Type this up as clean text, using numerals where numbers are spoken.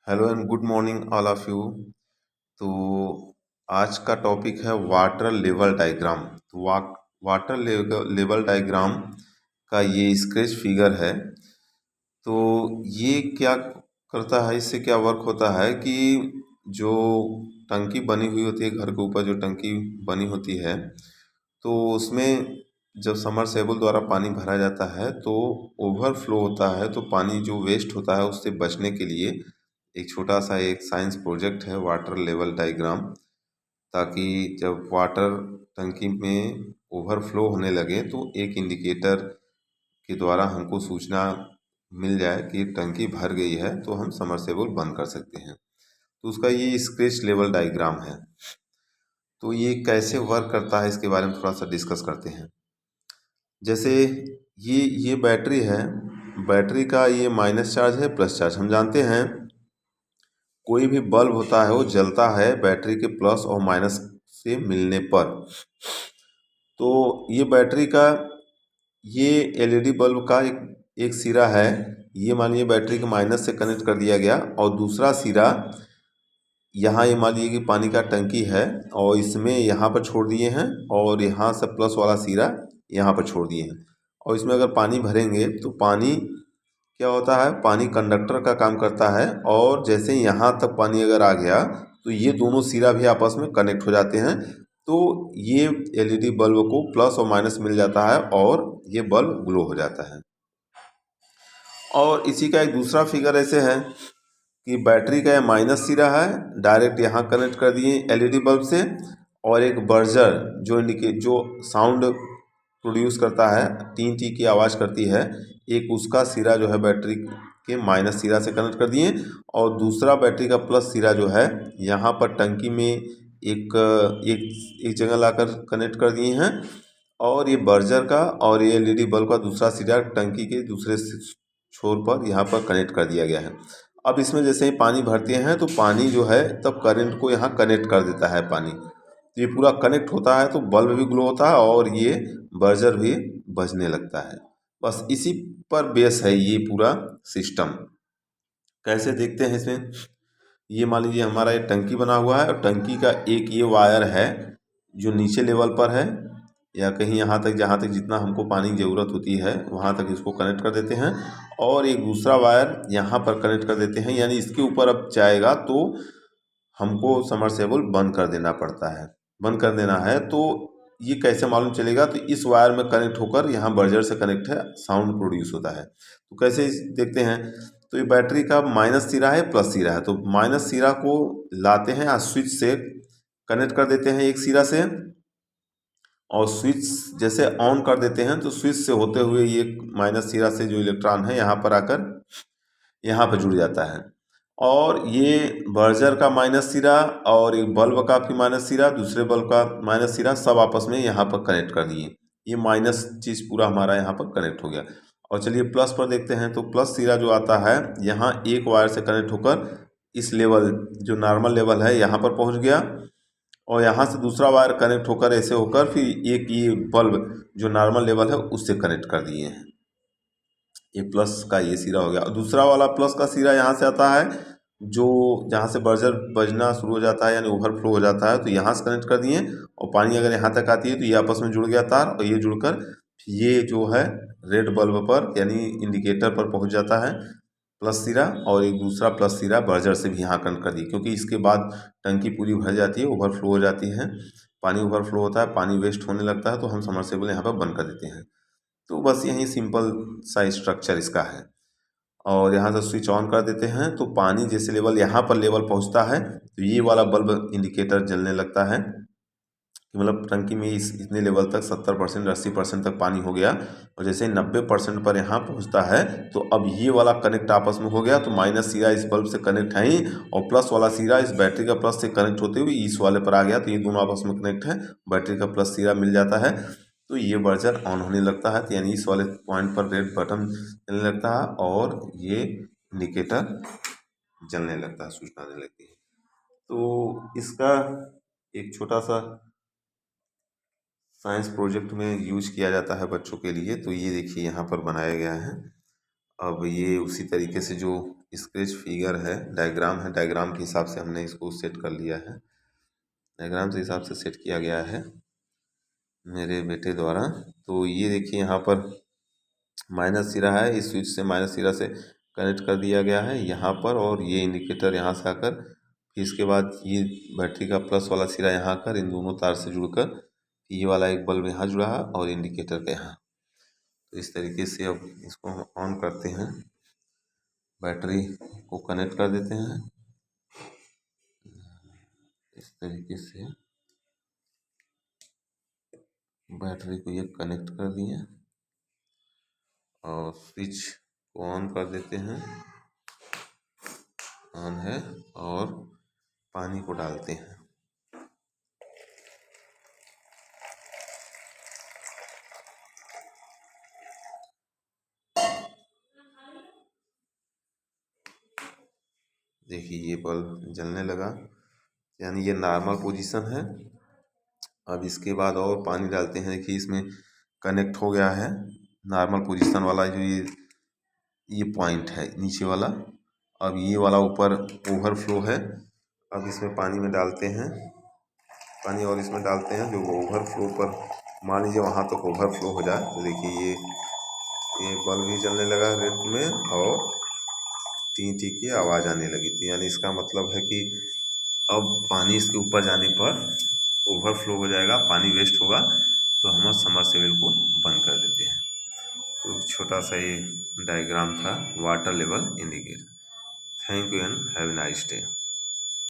Hello and good morning all of you. तो आज का टॉपिक है वाटर लेवल डायग्राम। तो वाटर लेवल डायग्राम का ये स्केच फिगर है। तो ये क्या करता है, इससे क्या वर्क होता है कि जो टंकी बनी हुई होती है, घर के ऊपर जो टंकी बनी होती है, तो उसमें जब समरसेबल द्वारा पानी भरा जाता है तो ओवरफ्लो होता है। तो पानी जो वेस्ट होता है उससे बचने के लिए एक छोटा सा एक साइंस प्रोजेक्ट है वाटर लेवल डायग्राम, ताकि जब वाटर टंकी में ओवरफ्लो होने लगे तो एक इंडिकेटर के द्वारा हमको सूचना मिल जाए कि टंकी भर गई है, तो हम समरसेबल बंद कर सकते हैं। तो उसका ये स्केच लेवल डायग्राम है। तो ये कैसे वर्क करता है इसके बारे में थोड़ा सा डिस्कस करते हैं। जैसे ये बैटरी है, बैटरी का ये माइनस चार्ज है, प्लस चार्ज। हम जानते हैं कोई भी बल्ब होता है वो जलता है बैटरी के प्लस और माइनस से मिलने पर। तो ये बैटरी का ये एलईडी बल्ब का एक सिरा है, ये मानिए बैटरी के माइनस से कनेक्ट कर दिया गया, और दूसरा सिरा यहाँ ये मान लीजिए कि पानी का टंकी है और इसमें यहाँ पर छोड़ दिए हैं, और यहाँ से प्लस वाला सिरा यहाँ पर छोड़ दिए हैं। और इसमें अगर पानी भरेंगे तो पानी क्या होता है, पानी कंडक्टर का काम करता है, और जैसे यहाँ तक पानी अगर आ गया तो ये दोनों सिरा भी आपस में कनेक्ट हो जाते हैं। तो ये एलईडी बल्ब को प्लस और माइनस मिल जाता है और ये बल्ब ग्लो हो जाता है। और इसी का एक दूसरा फिगर ऐसे है कि बैटरी का माइनस सिरा है, डायरेक्ट यहाँ कनेक्ट कर दिए एलईडी बल्ब से, और एक बर्जर जो साउंड प्रोड्यूस करता है, टी टी की आवाज़ करती है, एक उसका सिरा जो है बैटरी के माइनस सिरा से कनेक्ट कर दिए, और दूसरा बैटरी का प्लस सिरा जो है यहाँ पर टंकी में एक एक जगह लाकर कनेक्ट कर दिए हैं, और ये बर्जर का और ये एलईडी बल्ब का दूसरा सिरा टंकी के दूसरे छोर पर यहाँ पर कनेक्ट कर दिया गया है। अब इसमें जैसे ही पानी भरते हैं तो पानी जो है तब करंट को यहाँ कनेक्ट कर देता है पानी, तो ये पूरा कनेक्ट होता है तो बल्ब भी ग्लो होता है और ये बर्जर भी बजने लगता है। बस इसी पर बेस है ये पूरा सिस्टम। कैसे देखते हैं इसमें, ये मान लीजिए हमारा ये टंकी बना हुआ है और टंकी का एक ये वायर है जो नीचे लेवल पर है, या कहीं यहाँ तक जहाँ तक जितना हमको पानी की ज़रूरत होती है वहाँ तक इसको कनेक्ट कर देते हैं, और एक दूसरा वायर यहाँ पर कनेक्ट कर देते हैं, यानी इसके ऊपर अब जाएगा तो हमको समरसेबल बंद कर देना पड़ता है, बंद कर देना है। तो ये कैसे मालूम चलेगा, तो इस वायर में कनेक्ट होकर यहाँ बर्जर से कनेक्ट है, साउंड प्रोड्यूस होता है। तो कैसे देखते हैं, तो ये बैटरी का माइनस सिरा है, प्लस सिरा है, तो माइनस सिरा को लाते हैं और स्विच से कनेक्ट कर देते हैं एक सिरा से, और स्विच जैसे ऑन कर देते हैं तो स्विच से होते हुए ये माइनस सिरा से जो इलेक्ट्रॉन है यहाँ पर आकर यहाँ पर जुड़ जाता है, और ये बर्जर का माइनस सिरा और एक बल्ब का भी माइनस सिरा, दूसरे बल्ब का माइनस सिरा, सब आपस में यहाँ पर कनेक्ट कर दिए। ये माइनस चीज़ पूरा हमारा यहाँ पर कनेक्ट हो गया। और चलिए प्लस पर देखते हैं, तो प्लस सिरा जो आता है यहाँ एक वायर से कनेक्ट होकर इस लेवल जो नॉर्मल लेवल है यहाँ पर पहुँच गया, और यहाँ से दूसरा वायर कनेक्ट होकर ऐसे होकर फिर एक ये बल्ब जो नॉर्मल लेवल है उससे कनेक्ट कर दिए हैं। ये प्लस का ये सिरा हो गया, और दूसरा वाला प्लस का सिरा यहाँ से आता है जो जहाँ से बर्जर बजना शुरू हो जाता है यानी ओवरफ्लो हो जाता है, तो यहाँ से कनेक्ट कर दिए, और पानी अगर यहाँ तक आती है तो ये आपस में जुड़ गया तार, और ये जुड़कर ये जो है रेड बल्ब पर यानी इंडिकेटर पर पहुँच जाता है प्लस सिरा, और एक दूसरा प्लस सिरा बर्जर से भी यहाँ कनेक्ट कर दिए, क्योंकि इसके बाद टंकी पूरी भर जाती है, ओवरफ्लो हो जाती है, पानी ओवरफ्लो होता है, पानी वेस्ट होने लगता है, तो हम समरसेबल यहाँ पर बंद कर देते हैं। तो बस यही सिंपल सा स्ट्रक्चर इसका है। और यहाँ से स्विच ऑन कर देते हैं तो पानी जैसे लेवल यहाँ पर लेवल पहुँचता है तो ये वाला बल्ब इंडिकेटर जलने लगता है कि मतलब टंकी में इतने लेवल तक 70% 80% तक पानी हो गया, और जैसे 90% पर यहाँ पहुँचता है तो अब ये वाला कनेक्ट आपस में हो गया, तो माइनस सिरा इस बल्ब से कनेक्ट है ही, और प्लस वाला सिरा इस बैटरी का प्लस से कनेक्ट होते हुए इस वाले पर आ गया, तो ये दोनों आपस में कनेक्ट है, बैटरी का प्लस सिरा मिल जाता है, तो ये बर्जर ऑन होने लगता है, तो यानी इस वाले पॉइंट पर रेड बटन चलने लगता है और ये इंडिकेटर जलने लगता है, सूचना देने लगती है। तो इसका एक छोटा सा साइंस प्रोजेक्ट में यूज किया जाता है बच्चों के लिए, तो ये देखिए यहाँ पर बनाया गया है। अब ये उसी तरीके से जो स्केच फिगर है, डायग्राम है, डायग्राम के हिसाब से हमने इसको सेट कर लिया है। डायग्राम के हिसाब से सेट किया गया है मेरे बेटे द्वारा। तो ये देखिए यहाँ पर माइनस सिरा है, इस स्विच से माइनस सिरा से कनेक्ट कर दिया गया है यहाँ पर, और ये इंडिकेटर यहाँ से आकर फिर इसके बाद ये बैटरी का प्लस वाला सिरा यहाँ आकर इन दोनों तार से जुड़कर ये वाला एक बल्ब यहाँ जुड़ा है और इंडिकेटर का यहाँ। तो इस तरीके से अब इसको हम ऑन करते हैं, बैटरी को कनेक्ट कर देते हैं। इस तरीके से बैटरी को ये कनेक्ट कर दिए और स्विच को ऑन कर देते हैं। ऑन है और पानी को डालते हैं। देखिए ये बल्ब जलने लगा, यानी ये नॉर्मल पोजीशन है। अब इसके बाद और पानी डालते हैं। देखिए इसमें कनेक्ट हो गया है नॉर्मल पोजीशन वाला, जो ये पॉइंट है नीचे वाला। अब ये वाला ऊपर ओवरफ्लो है। अब इसमें पानी में डालते हैं, पानी और इसमें डालते हैं जो ओवरफ्लो पर, मान लीजिए वहाँ तक ओवरफ्लो हो जाए। तो देखिए ये बल्ब भी जलने लगा रेड में और टी टी की आवाज़ आने लगी थी। यानी इसका मतलब है कि अब पानी इसके ऊपर जाने पर ओवरफ्लो हो जाएगा, पानी वेस्ट होगा, तो हम सबमर्सिबल को बंद कर देते हैं। तो छोटा सा ये डायग्राम था water level indicator. Thank you and have a nice day.